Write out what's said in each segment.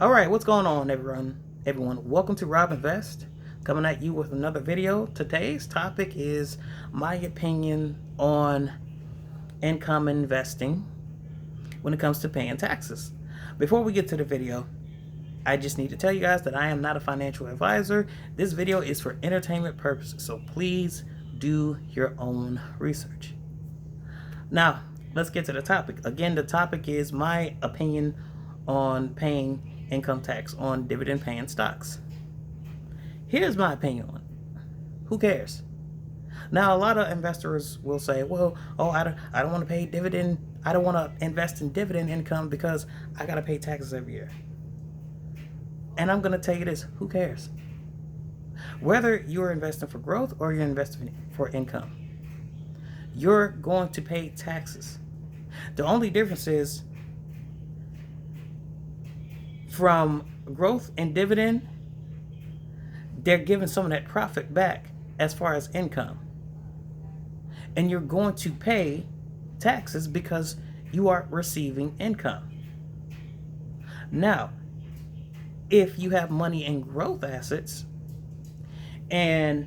All right, what's going on, everyone, welcome to Rob Invest, coming at you with another video. Today's topic is my opinion on income investing when it comes to paying taxes. Before we get to the video, I just need to tell you guys that I am not a financial advisor. This video is for entertainment purposes, so please do your own research. Now, let's get to the topic. Again, the topic is my opinion on paying income tax on dividend paying stocks. Here's my opinion on it. Who cares? Now, a lot of investors will say, well, I don't want to pay dividend. I don't want to invest in dividend income because I got to pay taxes every year. And I'm going to tell you this, who cares? Whether you're investing for growth or you're investing for income, you're going to pay taxes. The only difference is from growth and dividend, they're giving some of that profit back as far as income. And you're going to pay taxes because you are receiving income. Now, if you have money in growth assets and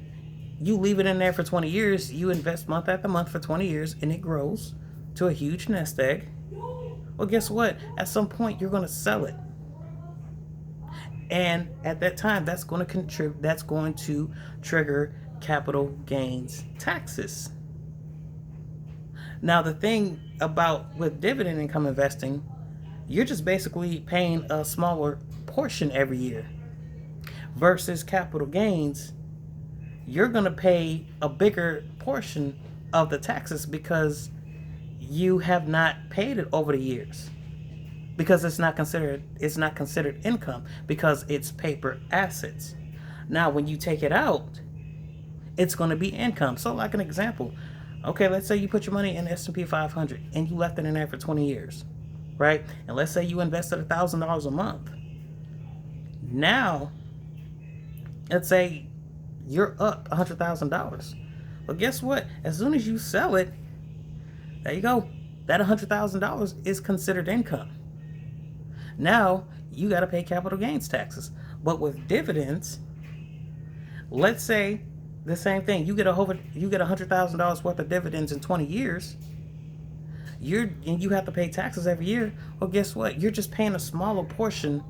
you leave it in there for 20 years, you invest month after month for 20 years and it grows to a huge nest egg, well, guess what? At some point, you're going to sell it. And at that time, that's going to trigger capital gains taxes. Now, the thing about with dividend income investing, you're just basically paying a smaller portion every year. Versus capital gains, you're going to pay a bigger portion of the taxes because you have not paid it over the years. Because it's not considered income because it's paper assets. Now, when you take it out, it's going to be income. So, like an example, okay, let's say you put your money in the S&P 500 and you left it in there for 20 years, right? And let's say you invested $1,000 a month. Now, let's say you're up $100,000. Well, guess what? As soon as you sell it, there you go. That $100,000 is considered income. Now, you got to pay capital gains taxes. But with dividends, let's say the same thing. You get $100,000 worth of dividends in 20 years. And you have to pay taxes every year. Well, guess what? You're just paying a smaller portion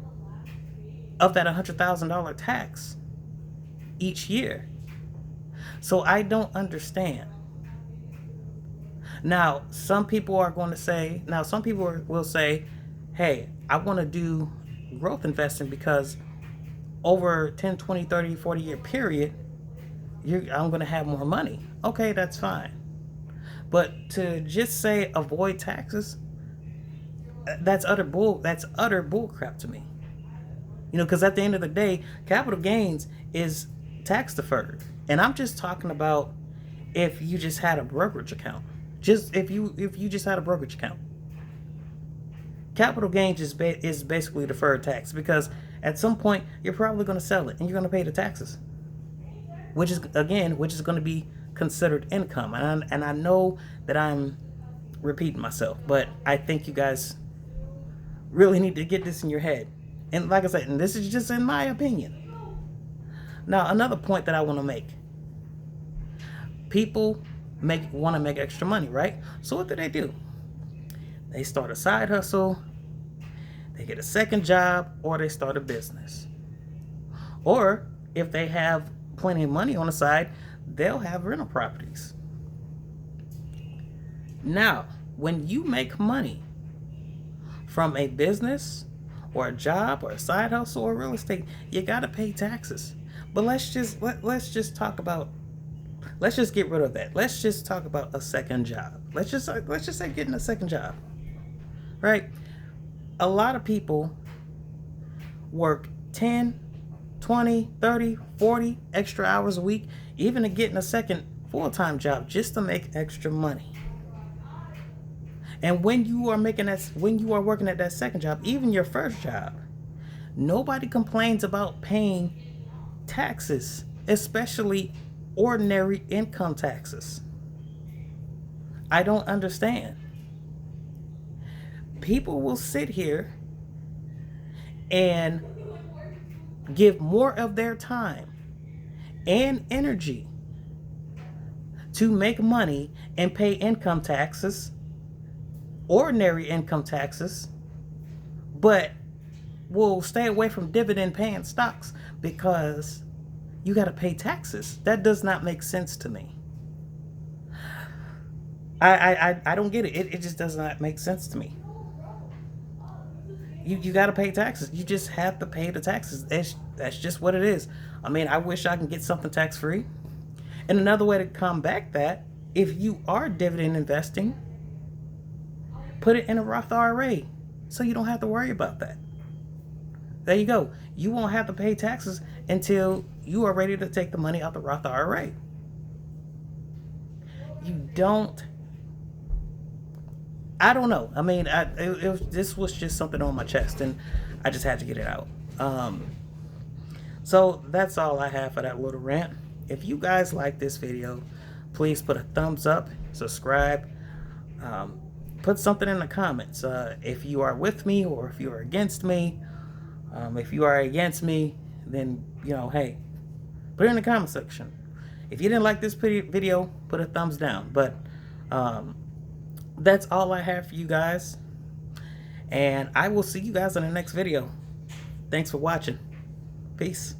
of that $100,000 tax each year. So I don't understand. Now, some people will say, hey, I want to do growth investing because over 10, 20, 30, 40 year period, I'm going to have more money. Okay, that's fine. But to just say avoid taxes, that's utter bull crap to me. Because at the end of the day, capital gains is tax deferred. And I'm just talking about if you just had a brokerage account. If you just had a brokerage account. Capital gains is basically deferred tax because at some point you're probably going to sell it and you're going to pay the taxes, which is going to be considered income. And I know that I'm repeating myself, but I think you guys really need to get this in your head. And like I said, and this is just in my opinion. Now, another point that I want to make: people want to make extra money, right? So what do? They start a side hustle, they get a second job, or they start a business. Or if they have plenty of money on the side, they'll have rental properties. Now, when you make money from a business or a job or a side hustle or real estate, you got to pay taxes. But let's just get rid of that. Let's just talk about a second job. Let's just say getting a second job. Right? A lot of people work 10, 20, 30, 40 extra hours a week, even to getting a second full-time job just to make extra money. And when you are working at that second job, even your first job, nobody complains about paying taxes, especially ordinary income taxes. I don't understand. People will sit here and give more of their time and energy to make money and pay income taxes, ordinary income taxes, but will stay away from dividend paying stocks because you got to pay taxes. That does not make sense to me. I don't get it. It just does not make sense to me. You got to pay taxes. You just have to pay the taxes. That's just what it is. I mean, I wish I can get something tax free. And another way to combat that, if you are dividend investing, put it in a Roth IRA so you don't have to worry about that. There you go. You won't have to pay taxes until you are ready to take the money out the Roth IRA. You don't. I don't know. I mean, this was just something on my chest, and I just had to get it out. So that's all I have for that little rant. If you guys like this video, please put a thumbs up, subscribe, put something in the comments. If you are with me or if you are against me. If you are against me, then, hey, put it in the comment section. If you didn't like this video, put a thumbs down. But that's all I have for you guys. And I will see you guys in the next video. Thanks for watching. Peace.